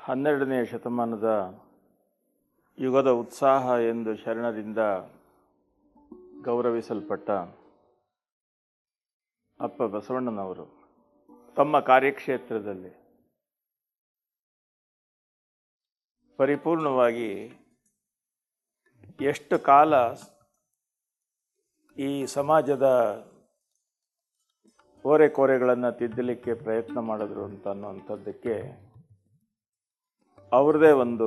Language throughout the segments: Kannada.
12ನೇ ಶತಮಾನದ ಯುಗದ ಉತ್ಸಾಹ ಎಂದು ಶರಣರಿಂದ ಗೌರವಿಸಲ್ಪಟ್ಟ ಅಪ್ಪ ಬಸವಣ್ಣನವರು ತಮ್ಮ ಕಾರ್ಯಕ್ಷೇತ್ರದಲ್ಲಿ ಪರಿಪೂರ್ಣವಾಗಿ ಎಷ್ಟು ಕಾಲ ಈ ಸಮಾಜದ ಓರೆಕೋರೆಗಳನ್ನು ತಿದ್ದಲಿಕ್ಕೆ ಪ್ರಯತ್ನ ಮಾಡಿದ್ರು ಅನ್ನುವಂಥದ್ದಕ್ಕೆ ಅವ್ರದ್ದೇ ಒಂದು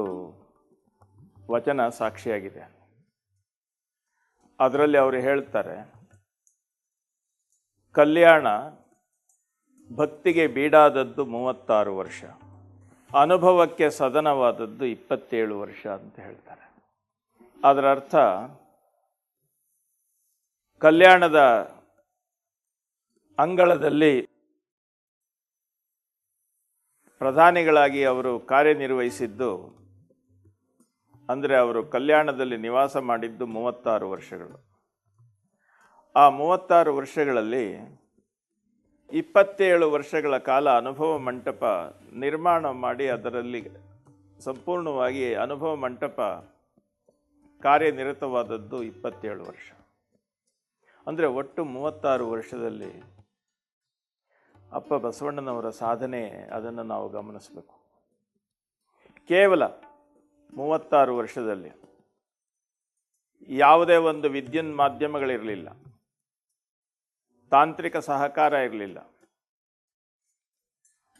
ವಚನ ಸಾಕ್ಷಿಯಾಗಿದೆ. ಅದರಲ್ಲಿ ಅವರು ಹೇಳ್ತಾರೆ, ಕಲ್ಯಾಣ ಭಕ್ತಿಗೆ ಬೀಡಾದದ್ದು 36 ವರ್ಷ, ಅನುಭವಕ್ಕೆ ಸದನವಾದದ್ದು 27 ವರ್ಷ ಅಂತ ಹೇಳ್ತಾರೆ. ಅದರ ಅರ್ಥ ಕಲ್ಯಾಣದ ಅಂಗಳದಲ್ಲಿ ಪ್ರಧಾನಿಗಳಾಗಿ ಅವರು ಕಾರ್ಯನಿರ್ವಹಿಸಿದ್ದು, ಅಂದರೆ ಅವರು ಕಲ್ಯಾಣದಲ್ಲಿ ನಿವಾಸ ಮಾಡಿದ್ದು 36 ವರ್ಷಗಳು. ಆ 36 ವರ್ಷಗಳಲ್ಲಿ 27 ವರ್ಷಗಳ ಕಾಲ ಅನುಭವ ಮಂಟಪ ನಿರ್ಮಾಣ ಮಾಡಿ ಅದರಲ್ಲಿ ಸಂಪೂರ್ಣವಾಗಿ ಅನುಭವ ಮಂಟಪ ಕಾರ್ಯನಿರತವಾದದ್ದು 27 ವರ್ಷ. ಅಂದರೆ ಒಟ್ಟು 36 ವರ್ಷದಲ್ಲಿ ಅಪ್ಪ ಬಸವಣ್ಣನವರ ಸಾಧನೆ, ಅದನ್ನು ನಾವು ಗಮನಿಸಬೇಕು. ಕೇವಲ 36 ವರ್ಷದಲ್ಲಿ ಯಾವುದೇ ಒಂದು ವಿದ್ಯುನ್ ಮಾಧ್ಯಮಗಳಿರಲಿಲ್ಲ, ತಾಂತ್ರಿಕ ಸಹಕಾರ ಇರಲಿಲ್ಲ.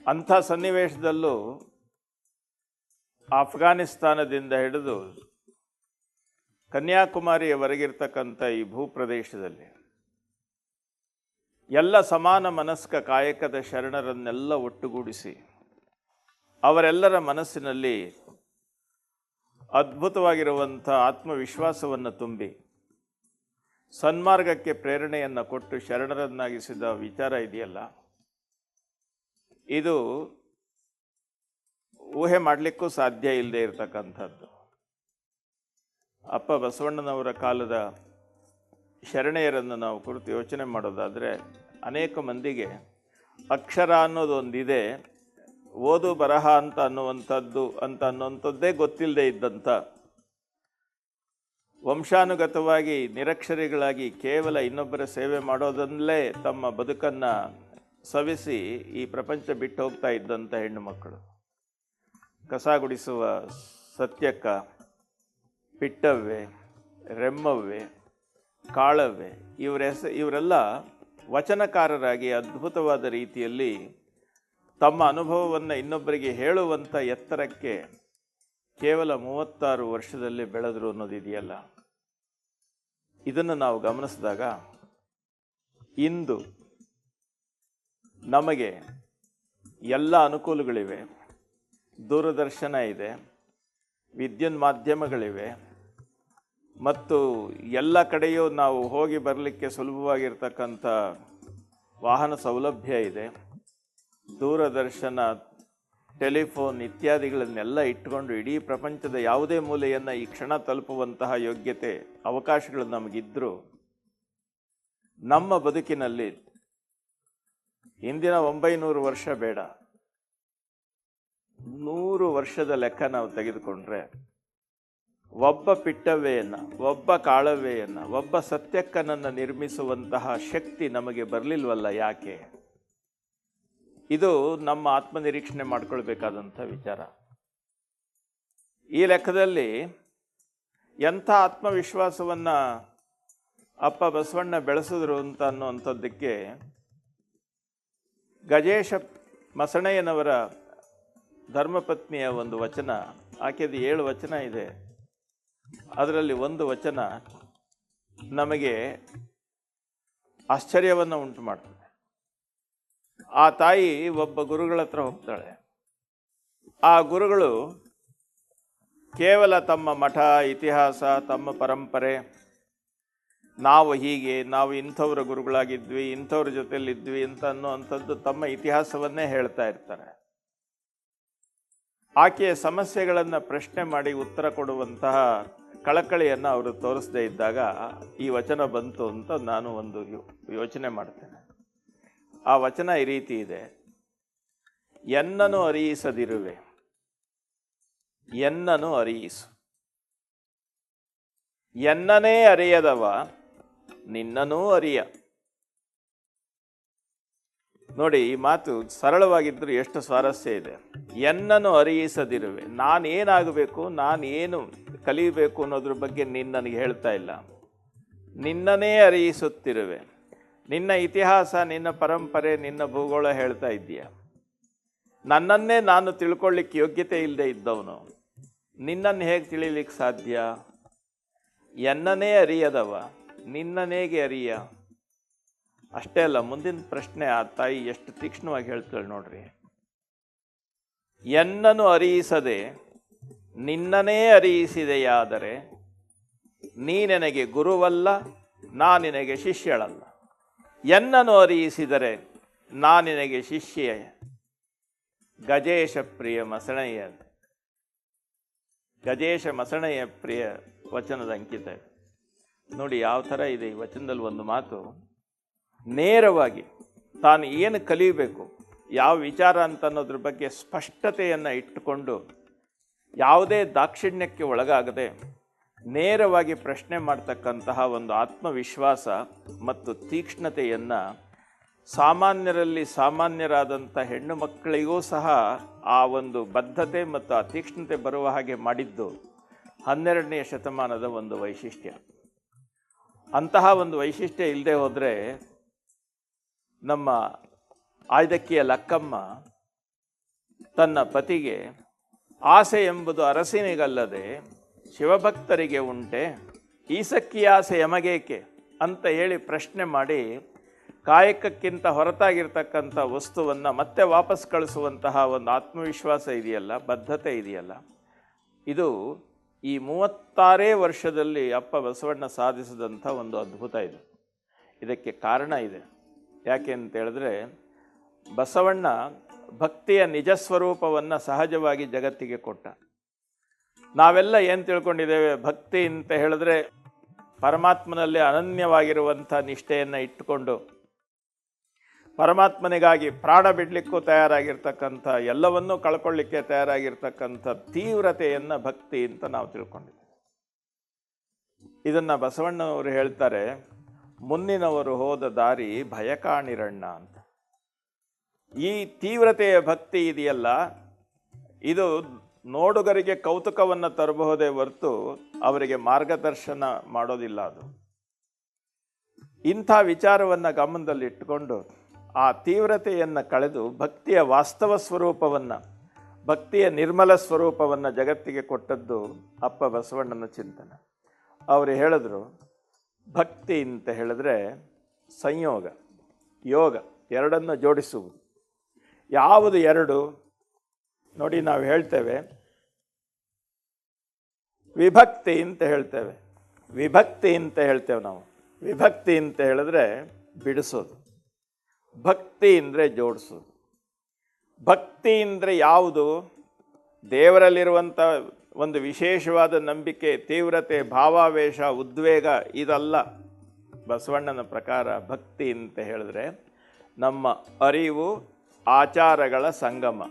ಅಂಥ ಸನ್ನಿವೇಶದಲ್ಲೂ ಆಫ್ಘಾನಿಸ್ತಾನದಿಂದ ಹಿಡಿದು ಕನ್ಯಾಕುಮಾರಿಯವರೆಗಿರ್ತಕ್ಕಂಥ ಈ ಭೂಪ್ರದೇಶದಲ್ಲಿ ಎಲ್ಲ ಸಮಾನ ಮನಸ್ಕ ಕಾಯಕದ ಶರಣರನ್ನೆಲ್ಲ ಒಟ್ಟುಗೂಡಿಸಿ ಅವರೆಲ್ಲರ ಮನಸ್ಸಿನಲ್ಲಿ ಅದ್ಭುತವಾಗಿರುವಂಥ ಆತ್ಮವಿಶ್ವಾಸವನ್ನು ತುಂಬಿ ಸನ್ಮಾರ್ಗಕ್ಕೆ ಪ್ರೇರಣೆಯನ್ನು ಕೊಟ್ಟು ಶರಣರನ್ನಾಗಿಸಿದ ವಿಚಾರ ಇದೆಯಲ್ಲ, ಇದು ಊಹೆ ಮಾಡಲಿಕ್ಕೂ ಸಾಧ್ಯ ಇಲ್ಲದೆ ಇರತಕ್ಕಂಥದ್ದು. ಅಪ್ಪ ಬಸವಣ್ಣನವರ ಕಾಲದ ಶರಣೆಯರನ್ನು ನಾವು ಕುರಿತು ಯೋಚನೆ ಮಾಡೋದಾದರೆ, ಅನೇಕ ಮಂದಿಗೆ ಅಕ್ಷರ ಅನ್ನೋದೊಂದಿದೆ, ಓದು ಬರಹ ಅನ್ನುವಂಥದ್ದೇ ಗೊತ್ತಿಲ್ಲದೆ ಇದ್ದಂಥ, ವಂಶಾನುಗತವಾಗಿ ನಿರಕ್ಷರಿಗಳಾಗಿ ಕೇವಲ ಇನ್ನೊಬ್ಬರ ಸೇವೆ ಮಾಡೋದನ್ನಲೇ ತಮ್ಮ ಬದುಕನ್ನು ಸವಿಸಿ ಈ ಪ್ರಪಂಚ ಬಿಟ್ಟು ಹೋಗ್ತಾ ಇದ್ದಂಥ ಹೆಣ್ಣು ಮಕ್ಕಳು, ಕಸ ಗುಡಿಸುವ ಸತ್ಯಕ್ಕ, ಪಿಟ್ಟವ್ವೆ, ರೆಮ್ಮವ್ವೆ, ಕಾಳವ್ವೆ, ಇವರೆಲ್ಲ ವಚನಕಾರರಾಗಿ ಅದ್ಭುತವಾದ ರೀತಿಯಲ್ಲಿ ತಮ್ಮ ಅನುಭವವನ್ನು ಇನ್ನೊಬ್ಬರಿಗೆ ಹೇಳುವಂಥ ಎತ್ತರಕ್ಕೆ ಕೇವಲ 36 ವರ್ಷದಲ್ಲಿ ಬೆಳೆದರು ಅನ್ನೋದಿದೆಯಲ್ಲ, ಇದನ್ನು ನಾವು ಗಮನಿಸಿದಾಗ ಇಂದು ನಮಗೆ ಎಲ್ಲ ಅನುಕೂಲಗಳಿವೆ. ದೂರದರ್ಶನ ಇದೆ, ವಿದ್ಯುನ್ ಮಾಧ್ಯಮಗಳಿವೆ, ಮತ್ತು ಎಲ್ಲ ಕಡೆಯೂ ನಾವು ಹೋಗಿ ಬರಲಿಕ್ಕೆ ಸುಲಭವಾಗಿರ್ತಕ್ಕಂಥ ವಾಹನ ಸೌಲಭ್ಯ ಇದೆ. ದೂರದರ್ಶನ, ಟೆಲಿಫೋನ್ ಇತ್ಯಾದಿಗಳನ್ನೆಲ್ಲ ಇಟ್ಟುಕೊಂಡು ಇಡೀ ಪ್ರಪಂಚದ ಯಾವುದೇ ಮೂಲೆಯನ್ನು ಈ ಕ್ಷಣ ತಲುಪುವಂತಹ ಯೋಗ್ಯತೆ, ಅವಕಾಶಗಳು ನಮಗಿದ್ದರೂ ನಮ್ಮ ಬದುಕಿನಲ್ಲಿ ಇಂದಿನ 900 ವರ್ಷ ಬೇಡ, 100 ವರ್ಷದ ಲೆಕ್ಕ ನಾವು ತೆಗೆದುಕೊಂಡ್ರೆ ಒಬ್ಬ ಪಿಟ್ಟವ್ವೆಯನ್ನು, ಒಬ್ಬ ಕಾಳವ್ವೆಯನ್ನು, ಒಬ್ಬ ಸತ್ಯಕ್ಕನನ್ನು ನಿರ್ಮಿಸುವಂತಹ ಶಕ್ತಿ ನಮಗೆ ಬರಲಿಲ್ವಲ್ಲ, ಯಾಕೆ? ಇದು ನಮ್ಮ ಆತ್ಮನಿರೀಕ್ಷಣೆ ಮಾಡ್ಕೊಳ್ಬೇಕಾದಂಥ ವಿಚಾರ. ಈ ಲೆಕ್ಕದಲ್ಲಿ ಎಂಥ ಆತ್ಮವಿಶ್ವಾಸವನ್ನು ಅಪ್ಪ ಬಸವಣ್ಣ ಬೆಳೆಸಿದ್ರು ಅನ್ನುವಂಥದ್ದಕ್ಕೆ ಗಜೇಶ ಮಸಣಯ್ಯನವರ ಧರ್ಮಪತ್ನಿಯ ಒಂದು ವಚನ, ಆಕೆದು 7 ವಚನ ಇದೆ. ಅದರಲ್ಲಿ ಒಂದು ವಚನ ನಮಗೆ ಆಶ್ಚರ್ಯವನ್ನು ಉಂಟು ಮಾಡ್ತದೆ. ಆ ತಾಯಿ ಒಬ್ಬ ಗುರುಗಳ ಹತ್ರ ಹೋಗ್ತಾಳೆ. ಆ ಗುರುಗಳು ಕೇವಲ ತಮ್ಮ ಮಠ, ಇತಿಹಾಸ, ತಮ್ಮ ಪರಂಪರೆ, ನಾವು ಇಂಥವ್ರ ಗುರುಗಳಾಗಿದ್ವಿ, ಇಂಥವ್ರ ಜೊತೆಯಲ್ಲಿದ್ವಿ ಅಂತ ಅನ್ನುವಂಥದ್ದು ತಮ್ಮ ಇತಿಹಾಸವನ್ನೇ ಹೇಳ್ತಾ ಇರ್ತಾರೆ. ಆಕೆಯ ಸಮಸ್ಯೆಗಳನ್ನು ಪ್ರಶ್ನೆ ಮಾಡಿ ಉತ್ತರ ಕೊಡುವಂತಹ ಕಳಕಳಿಯನ್ನು ಅವರು ತೋರಿಸದೇ ಇದ್ದಾಗ ಈ ವಚನ ಬಂತು ಅಂತ ನಾನು ಒಂದು ಯೋಚನೆ ಮಾಡ್ತೇನೆ. ಆ ವಚನ ಈ ರೀತಿ ಇದೆ: ಎನ್ನನು ಅರಿಯಿಸದಿರುವೆ ಎನ್ನನು ಅರಿಯಿಸು. ಎನ್ನನೇ ಅರಿಯದವ ನಿನ್ನನೂ ಅರಿಯ. ನೋಡಿ, ಈ ಮಾತು ಸರಳವಾಗಿದ್ದರೂ ಎಷ್ಟು ಸ್ವಾರಸ್ಯ ಇದೆ. ಎನ್ನನು ಅರಿಯಿಸದಿರುವೆ, ನಾನೇನಾಗಬೇಕು, ನಾನೇನು ಕಲಿಯಬೇಕು ಅನ್ನೋದ್ರ ಬಗ್ಗೆ ನೀನು ನನಗೆ ಹೇಳ್ತಾ ಇಲ್ಲ. ನಿನ್ನನೇ ಅರಿಯಿಸುತ್ತಿರುವೆ. ನಿನ್ನ ಇತಿಹಾಸ, ನಿನ್ನ ಪರಂಪರೆ, ನಿನ್ನ ಭೂಗೋಳ ಹೇಳ್ತಾ ಇದ್ದೀಯ. ನನ್ನನ್ನೇ ನಾನು ತಿಳ್ಕೊಳ್ಳಿಕ್ಕೆ ಯೋಗ್ಯತೆ ಇಲ್ಲದೆ ಇದ್ದವನು ನಿನ್ನನ್ನು ಹೇಗೆ ತಿಳಿಲಿಕ್ಕೆ ಸಾಧ್ಯ? ಎನ್ನನೇ ಅರಿಯದವ ನಿನ್ನನೇಗೆ ಅರಿಯ. ಅಷ್ಟೇ ಅಲ್ಲ, ಮುಂದಿನ ಪ್ರಶ್ನೆ ಆ ತಾಯಿ ಎಷ್ಟು ತೀಕ್ಷ್ಣವಾಗಿ ಹೇಳ್ತಾಳೆ ನೋಡ್ರಿ. ಎನ್ನನು ಅರಿಯಿಸದೆ ನಿನ್ನನೇ ಅರಿಯಿಸಿದೆಯಾದರೆ ನೀ ನನಗೆ ಗುರುವಲ್ಲ, ನಾ ನಿನಗೆ ಶಿಷ್ಯಳಲ್ಲ. ಎನ್ನನು ಅರಿಯಿಸಿದರೆ ನಾ ನಿನಗೆ ಶಿಷ್ಯ. ಗಜೇಶ ಪ್ರಿಯ ಮಸಣೆಯ, ಗಜೇಶ ಮಸಣೆಯ ಪ್ರಿಯ ವಚನದ ಅಂಕಿತ. ನೋಡಿ ಯಾವ ಥರ ಇದೆ ಈ ವಚನದಲ್ಲಿ. ಒಂದು ಮಾತು ನೇರವಾಗಿ ತಾನು ಏನು ಕಲಿಯಬೇಕು, ಯಾವ ವಿಚಾರ ಅಂತ ಅನ್ನೋದ್ರ ಬಗ್ಗೆ ಸ್ಪಷ್ಟತೆಯನ್ನು ಇಟ್ಟುಕೊಂಡು ಯಾವುದೇ ದಾಕ್ಷಿಣ್ಯಕ್ಕೆ ಒಳಗಾಗದೆ ನೇರವಾಗಿ ಪ್ರಶ್ನೆ ಮಾಡ್ತಕ್ಕಂತಹ ಒಂದು ಆತ್ಮವಿಶ್ವಾಸ ಮತ್ತು ತೀಕ್ಷ್ಣತೆಯನ್ನು ಸಾಮಾನ್ಯರಲ್ಲಿ ಸಾಮಾನ್ಯರಾದಂಥ ಹೆಣ್ಣು ಮಕ್ಕಳಿಗೂ ಸಹ ಆ ಒಂದು ಬದ್ಧತೆ ಮತ್ತು ಆ ತೀಕ್ಷ್ಣತೆ ಬರುವ ಹಾಗೆ ಮಾಡಿದ್ದು 12ನೇ ಶತಮಾನದ ಒಂದು ವೈಶಿಷ್ಟ್ಯ. ಅಂತಹ ಒಂದು ವೈಶಿಷ್ಟ್ಯ ಇಲ್ಲದೆ ಹೋದರೆ ನಮ್ಮ ಆಯ್ದಕ್ಕಿಯ ಲಕ್ಕಮ್ಮ ತನ್ನ ಪತಿಗೆ ಆಸೆ ಎಂಬುದು ಅರಸಿನಿಗಲ್ಲದೆ ಶಿವಭಕ್ತರಿಗೆ ಉಂಟೆ, ಈಸಕ್ಕಿ ಆಸೆ ಯಮಗೇಕೆ ಅಂತ ಹೇಳಿ ಪ್ರಶ್ನೆ ಮಾಡಿ ಕಾಯಕಕ್ಕಿಂತ ಹೊರತಾಗಿರ್ತಕ್ಕಂಥ ವಸ್ತುವನ್ನು ಮತ್ತೆ ವಾಪಸ್ ಕಳಿಸುವಂತಹ ಒಂದು ಆತ್ಮವಿಶ್ವಾಸ ಇದೆಯಲ್ಲ, ಬದ್ಧತೆ ಇದೆಯಲ್ಲ, ಇದು ಈ 36 ವರ್ಷದಲ್ಲಿ ಅಪ್ಪ ಬಸವಣ್ಣ ಸಾಧಿಸಿದಂಥ ಒಂದು ಅದ್ಭುತ ಇದೆ. ಇದಕ್ಕೆ ಕಾರಣ ಇದೆ. ಯಾಕೆ ಅಂತ ಹೇಳಿದ್ರೆ, ಬಸವಣ್ಣ ಭಕ್ತಿಯ ನಿಜ ಸ್ವರೂಪವನ್ನು ಸಹಜವಾಗಿ ಜಗತ್ತಿಗೆ ಕೊಟ್ಟ. ನಾವೆಲ್ಲ ಏನು ತಿಳ್ಕೊಂಡಿದ್ದೇವೆ, ಭಕ್ತಿ ಅಂತ ಹೇಳಿದ್ರೆ ಪರಮಾತ್ಮನಲ್ಲಿ ಅನನ್ಯವಾಗಿರುವಂಥ ನಿಷ್ಠೆಯನ್ನು ಇಟ್ಟುಕೊಂಡು ಪರಮಾತ್ಮನಿಗಾಗಿ ಪ್ರಾಣ ಬಿಡಲಿಕ್ಕೂ ತಯಾರಾಗಿರ್ತಕ್ಕಂಥ, ಎಲ್ಲವನ್ನೂ ಕಳ್ಕೊಳ್ಳಿಕ್ಕೆ ತಯಾರಾಗಿರ್ತಕ್ಕಂಥ ತೀವ್ರತೆಯನ್ನು ಭಕ್ತಿ ಅಂತ ನಾವು ತಿಳ್ಕೊಂಡಿದ್ದೇವೆ. ಇದನ್ನು ಬಸವಣ್ಣನವರು ಹೇಳ್ತಾರೆ, ಮುನ್ನಿನವರು ಹೋದ ದಾರಿ ಭಯ ಕಾಣಿರಣ್ಣ ಅಂತ. ಈ ತೀವ್ರತೆಯ ಭಕ್ತಿ ಇದೆಯಲ್ಲ, ಇದು ನೋಡುಗರಿಗೆ ಕೌತುಕವನ್ನು ತರಬಹುದೇ ಹೊರತು ಅವರಿಗೆ ಮಾರ್ಗದರ್ಶನ ಮಾಡೋದಿಲ್ಲ. ಅದು ಇಂಥ ವಿಚಾರವನ್ನು ಗಮನದಲ್ಲಿಟ್ಟುಕೊಂಡು ಆ ತೀವ್ರತೆಯನ್ನು ಕಳೆದು ಭಕ್ತಿಯ ವಾಸ್ತವ ಸ್ವರೂಪವನ್ನು, ಭಕ್ತಿಯ ನಿರ್ಮಲ ಸ್ವರೂಪವನ್ನು ಜಗತ್ತಿಗೆ ಕೊಟ್ಟದ್ದು ಅಪ್ಪ ಬಸವಣ್ಣನ ಚಿಂತನೆ. ಅವರು ಹೇಳಿದ್ರು, ಭಕ್ತಿ ಅಂತ ಹೇಳಿದ್ರೆ ಸಂಯೋಗ, ಯೋಗ ಎರಡನ್ನು ಜೋಡಿಸುವುದು. ಯಾವುದು ಎರಡು? ನೋಡಿ, ನಾವು ಹೇಳ್ತೇವೆ ವಿಭಕ್ತಿ ಅಂತ ಹೇಳ್ತೇವೆ, ವಿಭಕ್ತಿ ಅಂತ ಹೇಳ್ತೇವೆ ನಾವು. ವಿಭಕ್ತಿ ಅಂತ ಹೇಳಿದ್ರೆ ಬಿಡಿಸೋದು, ಭಕ್ತಿ ಅಂದರೆ ಜೋಡಿಸೋದು. ಭಕ್ತಿ ಅಂದರೆ ಯಾವುದು? ದೇವರಲ್ಲಿರುವಂಥ ಒಂದು ವಿಶೇಷವಾದ ನಂಬಿಕೆ, ತೀವ್ರತೆ, ಭಾವಾವೇಶ, ಉದ್ವೇಗ ಇದಲ್ಲ. ಬಸವಣ್ಣನ ಪ್ರಕಾರ ಭಕ್ತಿ ಅಂತ ಹೇಳಿದ್ರೆ ನಮ್ಮ ಅರಿವು, ಆಚಾರಗಳ ಸಂಗಮ.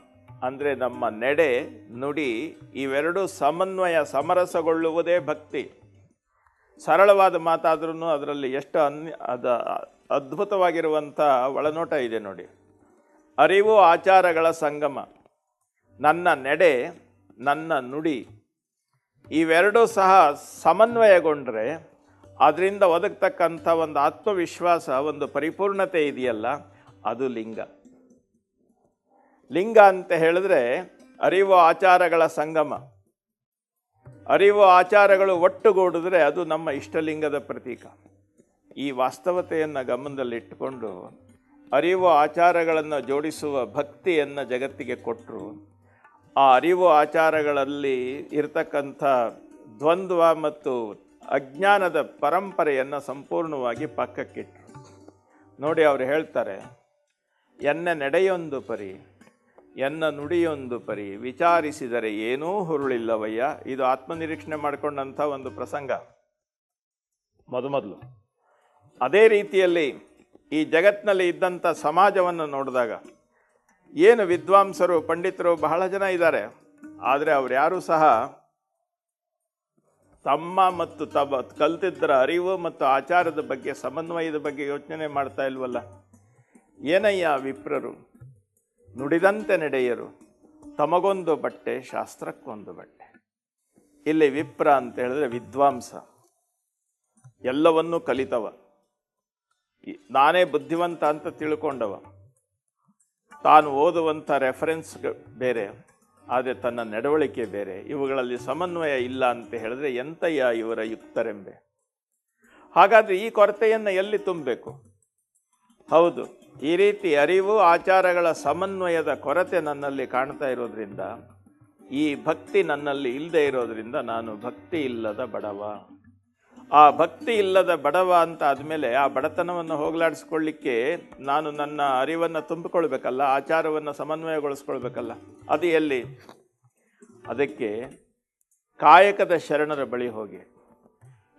ಅಂದರೆ ನಮ್ಮ ನಡೆ, ನುಡಿ ಇವೆರಡೂ ಸಮನ್ವಯ, ಸಮರಸಗೊಳ್ಳುವುದೇ ಭಕ್ತಿ. ಸರಳವಾದ ಮಾತಾದ್ರೂ ಅದರಲ್ಲಿ ಎಷ್ಟು ಅದ್ಭುತವಾಗಿರುವಂಥ ಒಳನೋಟ ಇದೆ ನೋಡಿ. ಅರಿವು, ಆಚಾರಗಳ ಸಂಗಮ, ನನ್ನ ನಡೆ, ನನ್ನ ನುಡಿ ಇವೆರಡೂ ಸಹ ಸಮನ್ವಯಗೊಂಡ್ರೆ ಅದರಿಂದ ಒದಗತಕ್ಕಂಥ ಒಂದು ಆತ್ಮವಿಶ್ವಾಸ, ಒಂದು ಪರಿಪೂರ್ಣತೆ ಇದೆಯಲ್ಲ, ಅದು ಲಿಂಗ. ಲಿಂಗ ಅಂತ ಹೇಳಿದ್ರೆ ಅರಿವು, ಆಚಾರಗಳ ಸಂಗಮ. ಅರಿವು, ಆಚಾರಗಳು ಒಟ್ಟುಗೂಡಿದ್ರೆ ಅದು ನಮ್ಮ ಇಷ್ಟಲಿಂಗದ ಪ್ರತೀಕ. ಈ ವಾಸ್ತವತೆಯನ್ನು ಗಮನದಲ್ಲಿಟ್ಟುಕೊಂಡು ಅರಿವು, ಆಚಾರಗಳನ್ನು ಜೋಡಿಸುವ ಭಕ್ತಿಯನ್ನು ಜಗತ್ತಿಗೆ ಕೊಟ್ಟರು. ಆ ಅರಿವು, ಆಚಾರಗಳಲ್ಲಿ ಇರತಕ್ಕಂಥ ದ್ವಂದ್ವ ಮತ್ತು ಅಜ್ಞಾನದ ಪರಂಪರೆಯನ್ನು ಸಂಪೂರ್ಣವಾಗಿ ಪಕ್ಕಕ್ಕಿಟ್ಟರು. ನೋಡಿ, ಅವರು ಹೇಳ್ತಾರೆ, ಎನ್ನ ನಡೆಯೊಂದು ಪರಿ, ಎನ್ನ ನುಡಿಯೊಂದು ಪರಿ, ವಿಚಾರಿಸಿದರೆ ಏನೂ ಹುರುಳಿಲ್ಲವಯ್ಯ. ಇದು ಆತ್ಮನಿರೀಕ್ಷಣೆ ಮಾಡಿಕೊಂಡಂಥ ಒಂದು ಪ್ರಸಂಗ ಮೊದಲು. ಅದೇ ರೀತಿಯಲ್ಲಿ ಈ ಜಗತ್ತಿನಲ್ಲಿ ಇದ್ದಂಥ ಸಮಾಜವನ್ನು ನೋಡಿದಾಗ ಏನು ವಿದ್ವಾಂಸರು, ಪಂಡಿತರು ಬಹಳ ಜನ ಇದ್ದಾರೆ. ಆದರೆ ಅವ್ರು ಯಾರೂ ಸಹ ತಮ್ಮ ಮತ್ತು ಕಲ್ತಿದ್ದರ ಅರಿವು ಮತ್ತು ಆಚಾರದ ಬಗ್ಗೆ, ಸಮನ್ವಯದ ಬಗ್ಗೆ ಯೋಚನೆ ಮಾಡ್ತಾ ಇಲ್ವಲ್ಲ. ಏನಯ್ಯ ವಿಪ್ರರು, ನುಡಿದಂತೆ ನಡೆಯರು, ತಮಗೊಂದು ಬಟ್ಟೆ ಶಾಸ್ತ್ರಕ್ಕೊಂದು ಬಟ್ಟೆ. ಇಲ್ಲಿ ವಿಪ್ರ ಅಂತ ಹೇಳಿದ್ರೆ ವಿದ್ವಾಂಸ, ಎಲ್ಲವನ್ನೂ ಕಲಿತವ, ನಾನೇ ಬುದ್ಧಿವಂತ ಅಂತ ತಿಳ್ಕೊಂಡವ. ತಾನು ಓದುವಂಥ ರೆಫರೆನ್ಸ್ ಬೇರೆ, ಆದರೆ ತನ್ನ ನಡವಳಿಕೆ ಬೇರೆ. ಇವುಗಳಲ್ಲಿ ಸಮನ್ವಯ ಇಲ್ಲ ಅಂತ ಹೇಳಿದ್ರೆ ಎಂತಯ್ಯ ಇವರ ಯುಕ್ತರೆಂಬೆ. ಹಾಗಾದರೆ ಈ ಕೊರತೆಯನ್ನು ಎಲ್ಲಿ ತುಂಬಬೇಕು? ಹೌದು, ಈ ರೀತಿ ಅರಿವು ಆಚಾರಗಳ ಸಮನ್ವಯದ ಕೊರತೆ ನನ್ನಲ್ಲಿ ಕಾಣ್ತಾ ಇರೋದ್ರಿಂದ, ಈ ಭಕ್ತಿ ನನ್ನಲ್ಲಿ ಇಲ್ಲದೆ ಇರೋದ್ರಿಂದ ನಾನು ಭಕ್ತಿ ಇಲ್ಲದ ಬಡವ. ಆ ಭಕ್ತಿ ಇಲ್ಲದ ಬಡವ ಅಂತ ಆದಮೇಲೆ ಆ ಬಡತನವನ್ನು ಹೋಗಲಾಡಿಸ್ಕೊಳ್ಳಿಕ್ಕೆ ನಾನು ನನ್ನ ಅರಿವನ್ನು ತುಂಬಿಕೊಳ್ಬೇಕಲ್ಲ, ಆಚಾರವನ್ನು ಸಮನ್ವಯಗೊಳಿಸ್ಕೊಳ್ಬೇಕಲ್ಲ. ಅದು ಎಲ್ಲಿ? ಅದಕ್ಕೆ ಕಾಯಕದ ಶರಣರ ಬಳಿ ಹೋಗಿ,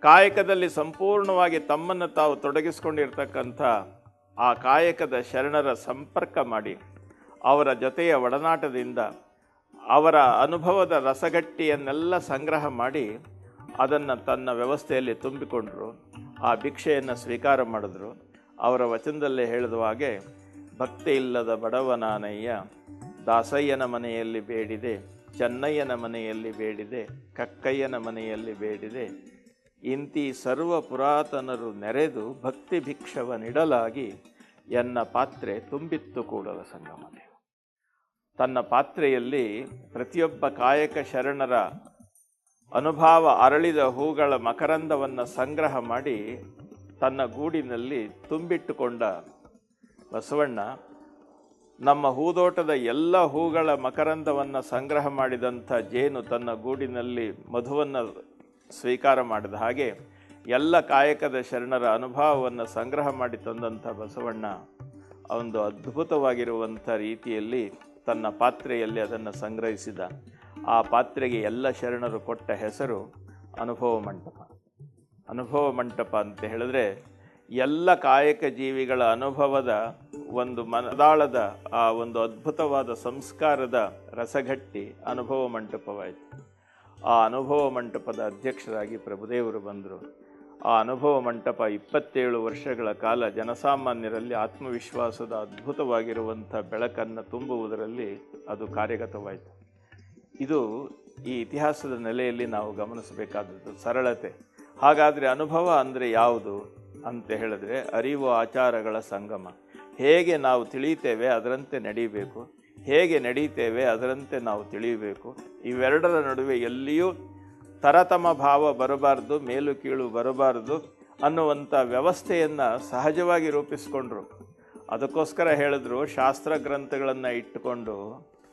ಕಾಯಕದಲ್ಲಿ ಸಂಪೂರ್ಣವಾಗಿ ತಮ್ಮನ್ನು ತಾವು ತೊಡಗಿಸ್ಕೊಂಡಿರ್ತಕ್ಕಂಥ ಆ ಕಾಯಕದ ಶರಣರ ಸಂಪರ್ಕ ಮಾಡಿ, ಅವರ ಜೊತೆಯ ಒಡನಾಟದಿಂದ ಅವರ ಅನುಭವದ ರಸಗಟ್ಟಿಯನ್ನೆಲ್ಲ ಸಂಗ್ರಹ ಮಾಡಿ ಅದನ್ನು ತನ್ನ ವ್ಯವಸ್ಥೆಯಲ್ಲಿ ತುಂಬಿಕೊಂಡರು. ಆ ಭಿಕ್ಷೆಯನ್ನು ಸ್ವೀಕಾರ ಮಾಡಿದ್ರು. ಅವರ ವಚನದಲ್ಲೇ ಹೇಳಿದ ಹಾಗೆ, ಭಕ್ತಿ ಇಲ್ಲದ ಬಡವನಾನಯ್ಯ, ದಾಸಯ್ಯನ ಮನೆಯಲ್ಲಿ ಬೇಡಿದೆ, ಚೆನ್ನಯ್ಯನ ಮನೆಯಲ್ಲಿ ಬೇಡಿದೆ, ಕಕ್ಕಯ್ಯನ ಮನೆಯಲ್ಲಿ ಬೇಡಿದೆ, ಇಂತಿ ಸರ್ವ ಪುರಾತನರು ನೆರೆದು ಭಕ್ತಿ ಭಿಕ್ಷವನಿಡಲಾಗಿ ಎನ್ನ ಪಾತ್ರೆ ತುಂಬಿತ್ತು ಕೂಡಲ ಸಂಗಮನೆ. ತನ್ನ ಪಾತ್ರೆಯಲ್ಲಿ ಪ್ರತಿಯೊಬ್ಬ ಕಾಯಕ ಶರಣರ ಅನುಭವ ಅರಳಿದ ಹೂಗಳ ಮಕರಂದವನ್ನು ಸಂಗ್ರಹ ಮಾಡಿ ತನ್ನ ಗೂಡಿನಲ್ಲಿ ತುಂಬಿಟ್ಟುಕೊಂಡ ಬಸವಣ್ಣ, ನಮ್ಮ ಹೂದೋಟದ ಎಲ್ಲ ಹೂಗಳ ಮಕರಂದವನ್ನು ಸಂಗ್ರಹ ಮಾಡಿದಂಥ ಜೇನು ತನ್ನ ಗೂಡಿನಲ್ಲಿ ಮಧುವನ್ನು ಸ್ವೀಕಾರ ಮಾಡಿದ ಹಾಗೆ ಎಲ್ಲ ಕಾಯಕದ ಶರಣರ ಅನುಭವವನ್ನು ಸಂಗ್ರಹ ಮಾಡಿ ತಂದಂಥ ಬಸವಣ್ಣ ಒಂದು ಅದ್ಭುತವಾಗಿರುವಂಥ ರೀತಿಯಲ್ಲಿ ತನ್ನ ಪಾತ್ರೆಯಲ್ಲಿ ಅದನ್ನು ಸಂಗ್ರಹಿಸಿದ. ಆ ಪಾತ್ರೆಗೆ ಎಲ್ಲ ಶರಣರು ಕೊಟ್ಟ ಹೆಸರು ಅನುಭವ ಮಂಟಪ. ಅನುಭವ ಮಂಟಪ ಅಂತ ಹೇಳಿದ್ರೆ ಎಲ್ಲ ಕಾಯಕ ಜೀವಿಗಳ ಅನುಭವದ ಒಂದು ಮನದಾಳದ ಆ ಒಂದು ಅದ್ಭುತವಾದ ಸಂಸ್ಕಾರದ ರಸಗಟ್ಟಿ ಅನುಭವ ಮಂಟಪವಾಯಿತು. ಆ ಅನುಭವ ಮಂಟಪದ ಅಧ್ಯಕ್ಷರಾಗಿ ಪ್ರಭುದೇವರು ಬಂದರು. ಆ ಅನುಭವ ಮಂಟಪ 27 ವರ್ಷಗಳ ಕಾಲ ಜನಸಾಮಾನ್ಯರಲ್ಲಿ ಆತ್ಮವಿಶ್ವಾಸದ ಅದ್ಭುತವಾಗಿರುವಂಥ ಬೆಳಕನ್ನು ತುಂಬುವುದರಲ್ಲಿ ಅದು ಕಾರ್ಯಗತವಾಯಿತು. ಇದು ಈ ಇತಿಹಾಸದ ನೆಲೆಯಲ್ಲಿ ನಾವು ಗಮನಿಸಬೇಕಾದದ್ದು ಸರಳತೆ. ಹಾಗಾದರೆ ಅನುಭವ ಅಂದರೆ ಯಾವುದು ಅಂತ ಹೇಳಿದ್ರೆ, ಅರಿವು ಆಚಾರಗಳ ಸಂಗಮ. ಹೇಗೆ ನಾವು ತಿಳಿಯುತ್ತೇವೆ ಅದರಂತೆ ನಡೀಬೇಕು, ಹೇಗೆ ನಡೀತೇವೆ ಅದರಂತೆ ನಾವು ತಿಳಿಯಬೇಕು. ಇವೆರಡರ ನಡುವೆ ಎಲ್ಲಿಯೂ ತರತಮ ಭಾವ ಬರಬಾರ್ದು, ಮೇಲು ಕೀಳು ಬರಬಾರ್ದು ಅನ್ನುವಂಥ ವ್ಯವಸ್ಥೆಯನ್ನು ಸಹಜವಾಗಿ ರೂಪಿಸ್ಕೊಂಡ್ರು. ಅದಕ್ಕೋಸ್ಕರ ಹೇಳಿದ್ರು, ಶಾಸ್ತ್ರ ಗ್ರಂಥಗಳನ್ನು ಇಟ್ಟುಕೊಂಡು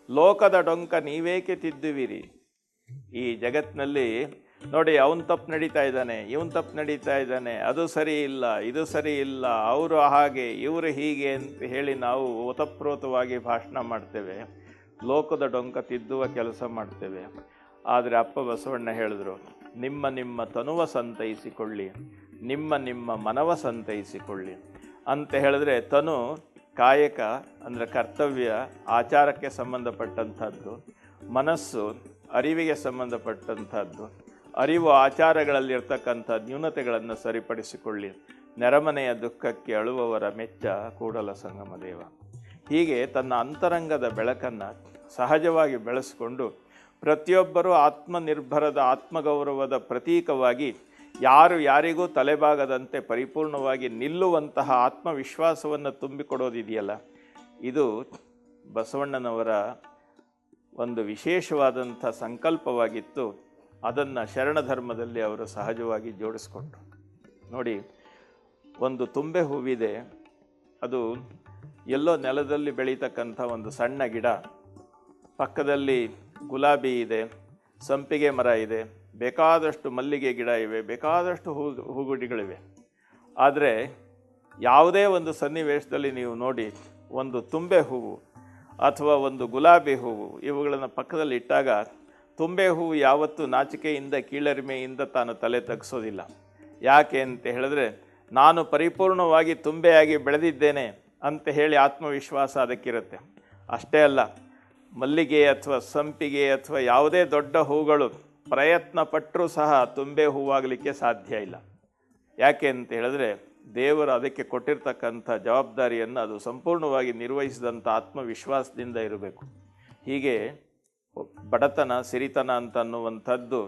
ಲೋಕದ ಡೊಂಕ ನೀವೇಕೆ ತಿದ್ದುವಿರಿ. ಈ ಜಗತ್ತಿನಲ್ಲಿ ನೋಡಿ, ಅವನು ತಪ್ಪು ನಡೀತಾ ಇದ್ದಾನೆ, ಇವನು ತಪ್ಪು ನಡೀತಾ ಇದ್ದಾನೆ, ಅದು ಸರಿ ಇಲ್ಲ, ಇದು ಸರಿ ಇಲ್ಲ, ಅವರು ಹಾಗೆ ಇವರು ಹೀಗೆ ಅಂತ ಹೇಳಿ ನಾವು ಓತಪ್ರೋತವಾಗಿ ಭಾಷಣ ಮಾಡ್ತೇವೆ, ಲೋಕದ ಡೊಂಕ ತಿದ್ದುವ ಕೆಲಸ ಮಾಡ್ತೇವೆ. ಆದರೆ ಅಪ್ಪ ಬಸವಣ್ಣ ಹೇಳಿದ್ರು, ನಿಮ್ಮ ನಿಮ್ಮ ತನುವ ಸಂತೈಸಿಕೊಳ್ಳಿ, ನಿಮ್ಮ ನಿಮ್ಮ ಮನವ ಸಂತೈಸಿಕೊಳ್ಳಿ ಅಂತ ಹೇಳಿದ್ರೆ, ತನು ಕಾಯಕ ಅಂದರೆ ಕರ್ತವ್ಯ ಆಚಾರಕ್ಕೆ ಸಂಬಂಧಪಟ್ಟಂಥದ್ದು, ಮನಸ್ಸು ಅರಿವಿಗೆ ಸಂಬಂಧಪಟ್ಟಂಥದ್ದು. ಅರಿವು ಆಚಾರಗಳಲ್ಲಿರ್ತಕ್ಕಂಥ ನ್ಯೂನತೆಗಳನ್ನು ಸರಿಪಡಿಸಿಕೊಳ್ಳಿ. ನೆರಮನೆಯ ದುಃಖಕ್ಕೆ ಅಳುವವರ ಮೆಚ್ಚ ಕೂಡಲ ಸಂಗಮ ದೇವ. ಹೀಗೆ ತನ್ನ ಅಂತರಂಗದ ಬೆಳಕನ್ನು ಸಹಜವಾಗಿ ಬೆಳೆಸಿಕೊಂಡು ಪ್ರತಿಯೊಬ್ಬರೂ ಆತ್ಮನಿರ್ಭರದ ಆತ್ಮಗೌರವದ ಪ್ರತೀಕವಾಗಿ ಯಾರು ಯಾರಿಗೂ ತಲೆಬಾಗದಂತೆ ಪರಿಪೂರ್ಣವಾಗಿ ನಿಲ್ಲುವಂತಹ ಆತ್ಮವಿಶ್ವಾಸವನ್ನು ತುಂಬಿಕೊಡೋದಿದೆಯಲ್ಲ, ಇದು ಬಸವಣ್ಣನವರ ಒಂದು ವಿಶೇಷವಾದಂಥ ಸಂಕಲ್ಪವಾಗಿತ್ತು. ಅದನ್ನು ಶರಣ ಧರ್ಮದಲ್ಲಿ ಅವರು ಸಹಜವಾಗಿ ಜೋಡಿಸ್ಕೊಂಡ್ರು. ನೋಡಿ, ಒಂದು ತುಂಬೆ ಹೂವಿದೆ, ಅದು ಎಲ್ಲೋ ನೆಲದಲ್ಲಿ ಬೆಳೀತಕ್ಕಂಥ ಒಂದು ಸಣ್ಣ ಗಿಡ, ಪಕ್ಕದಲ್ಲಿ ಗುಲಾಬಿ ಇದೆ, ಸಂಪಿಗೆ ಮರ ಇದೆ, ಬೇಕಾದಷ್ಟು ಮಲ್ಲಿಗೆ ಗಿಡ ಇವೆ, ಬೇಕಾದಷ್ಟು ಹೂಗುಡಿಗಳಿವೆ. ಆದರೆ ಯಾವುದೇ ಒಂದು ಸನ್ನಿವೇಶದಲ್ಲಿ ನೀವು ನೋಡಿ, ಒಂದು ತುಂಬೆ ಹೂವು ಅಥವಾ ಒಂದು ಗುಲಾಬಿ ಹೂವು ಇವುಗಳನ್ನು ಪಕ್ಕದಲ್ಲಿ ಇಟ್ಟಾಗ ತುಂಬೆ ಹೂವು ಯಾವತ್ತೂ ನಾಚಿಕೆಯಿಂದ ಕೀಳರಿಮೆಯಿಂದ ತಾನು ತಲೆ ತಗ್ಸೋದಿಲ್ಲ. ಯಾಕೆ ಅಂತ ಹೇಳಿದ್ರೆ, ನಾನು ಪರಿಪೂರ್ಣವಾಗಿ ತುಂಬೆಯಾಗಿ ಬೆಳೆದಿದ್ದೇನೆ ಅಂತ ಹೇಳಿ ಆತ್ಮವಿಶ್ವಾಸ ಅದಕ್ಕಿರುತ್ತೆ. ಅಷ್ಟೇ ಅಲ್ಲ, ಮಲ್ಲಿಗೆ ಅಥವಾ ಸಂಪಿಗೆ ಅಥವಾ ಯಾವುದೇ ದೊಡ್ಡ ಹೂಗಳು ಪ್ರಯತ್ನ ಪಟ್ಟರೂ ಸಹ ತುಂಬೆ ಹೂವಾಗಲಿಕ್ಕೆ ಸಾಧ್ಯ ಇಲ್ಲ. ಯಾಕೆ ಅಂತ ಹೇಳಿದ್ರೆ ದೇವರು ಅದಕ್ಕೆ ಕೊಟ್ಟಿರ್ತಕ್ಕಂಥ ಜವಾಬ್ದಾರಿಯನ್ನು ಅದು ಸಂಪೂರ್ಣವಾಗಿ ನಿರ್ವಹಿಸಿದಂಥ ಆತ್ಮವಿಶ್ವಾಸದಿಂದ ಇರಬೇಕು. ಹೀಗೆ ಬಡತನ ಸಿರಿತನ ಅಂತ ಅನ್ನುವಂಥದ್ದು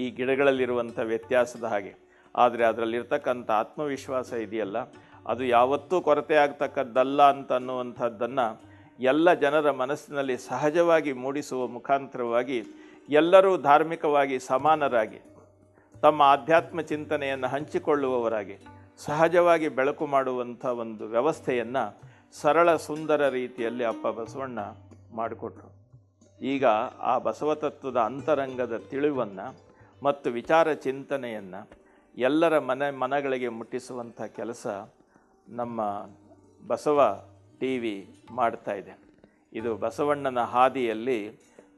ಈ ಗಿಡಗಳಲ್ಲಿರುವಂಥ ವ್ಯತ್ಯಾಸದ ಹಾಗೆ. ಆದರೆ ಅದರಲ್ಲಿರ್ತಕ್ಕಂಥ ಆತ್ಮವಿಶ್ವಾಸ ಇದೆಯಲ್ಲ, ಅದು ಯಾವತ್ತೂ ಕೊರತೆ ಆಗ್ತಕ್ಕದ್ದಲ್ಲ ಅಂತ ಅನ್ನುವಂಥದ್ದನ್ನು ಎಲ್ಲ ಜನರ ಮನಸ್ಸಿನಲ್ಲಿ ಸಹಜವಾಗಿ ಮೂಡಿಸುವ ಮುಖಾಂತರವಾಗಿ ಎಲ್ಲರೂ ಧಾರ್ಮಿಕವಾಗಿ ಸಮಾನರಾಗಿ ತಮ್ಮ ಆಧ್ಯಾತ್ಮ ಚಿಂತನೆಯನ್ನು ಹಂಚಿಕೊಳ್ಳುವವರಾಗಿ ಸಹಜವಾಗಿ ಬೆಳಕು ಮಾಡುವಂಥ ಒಂದು ವ್ಯವಸ್ಥೆಯನ್ನು ಸರಳ ಸುಂದರ ರೀತಿಯಲ್ಲಿ ಅಪ್ಪ ಬಸವಣ್ಣ ಮಾಡಿಕೊಟ್ರು. ಈಗ ಆ ಬಸವತತ್ವದ ಅಂತರಂಗದ ತಿಳಿವನ್ನು ಮತ್ತು ವಿಚಾರ ಚಿಂತನೆಯನ್ನು ಎಲ್ಲರ ಮನಗಳಿಗೆ ಮುಟ್ಟಿಸುವಂಥ ಕೆಲಸ ನಮ್ಮ ಬಸವ ಟಿವಿ ಮಾಡ್ತಾ ಇದೆ. ಇದು ಬಸವಣ್ಣನ ಹಾದಿಯಲ್ಲಿ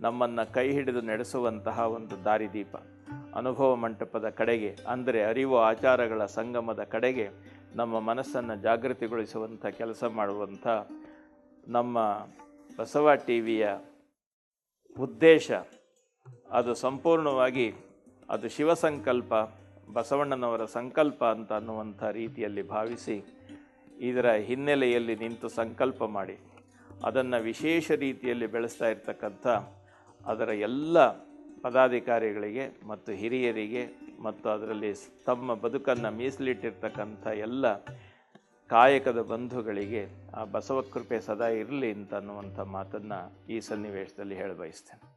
ನಮ್ಮನ್ನು ಕೈ ಹಿಡಿದು ನಡೆಸುವಂತಹ ಒಂದು ದಾರಿದೀಪ. ಅನುಭವ ಮಂಟಪದ ಕಡೆಗೆ, ಅಂದರೆ ಅರಿವು ಆಚಾರಗಳ ಸಂಗಮದ ಕಡೆಗೆ ನಮ್ಮ ಮನಸ್ಸನ್ನು ಜಾಗೃತಿಗೊಳಿಸುವಂಥ ಕೆಲಸ ಮಾಡುವಂಥ ನಮ್ಮ ಬಸವ ಟಿವಿಯ ಉದ್ದೇಶ ಅದು ಸಂಪೂರ್ಣವಾಗಿ ಅದು ಶಿವಸಂಕಲ್ಪ, ಬಸವಣ್ಣನವರ ಸಂಕಲ್ಪ ಅಂತ ಅನ್ನುವಂಥ ರೀತಿಯಲ್ಲಿ ಭಾವಿಸಿ ಇದರ ಹಿನ್ನೆಲೆಯಲ್ಲಿ ನಿಂತು ಸಂಕಲ್ಪ ಮಾಡಿ ಅದನ್ನು ವಿಶೇಷ ರೀತಿಯಲ್ಲಿ ಬೆಳೆಸ್ತಾ ಇರ್ತಕ್ಕಂಥ ಅದರ ಎಲ್ಲ ಪದಾಧಿಕಾರಿಗಳಿಗೆ ಮತ್ತು ಹಿರಿಯರಿಗೆ ಮತ್ತು ಅದರಲ್ಲಿ ತಮ್ಮ ಬದುಕನ್ನು ಮೀಸಲಿಟ್ಟಿರ್ತಕ್ಕಂಥ ಎಲ್ಲ ಕಾಯಕದ ಬಂಧುಗಳಿಗೆ ಆ ಬಸವ ಕೃಪೆ ಸದಾ ಇರಲಿ ಅಂತ ಅನ್ನುವಂಥ ಮಾತನ್ನು ಈ ಸನ್ನಿವೇಶದಲ್ಲಿ ಹೇಳಬಯಸ್ತೇನೆ.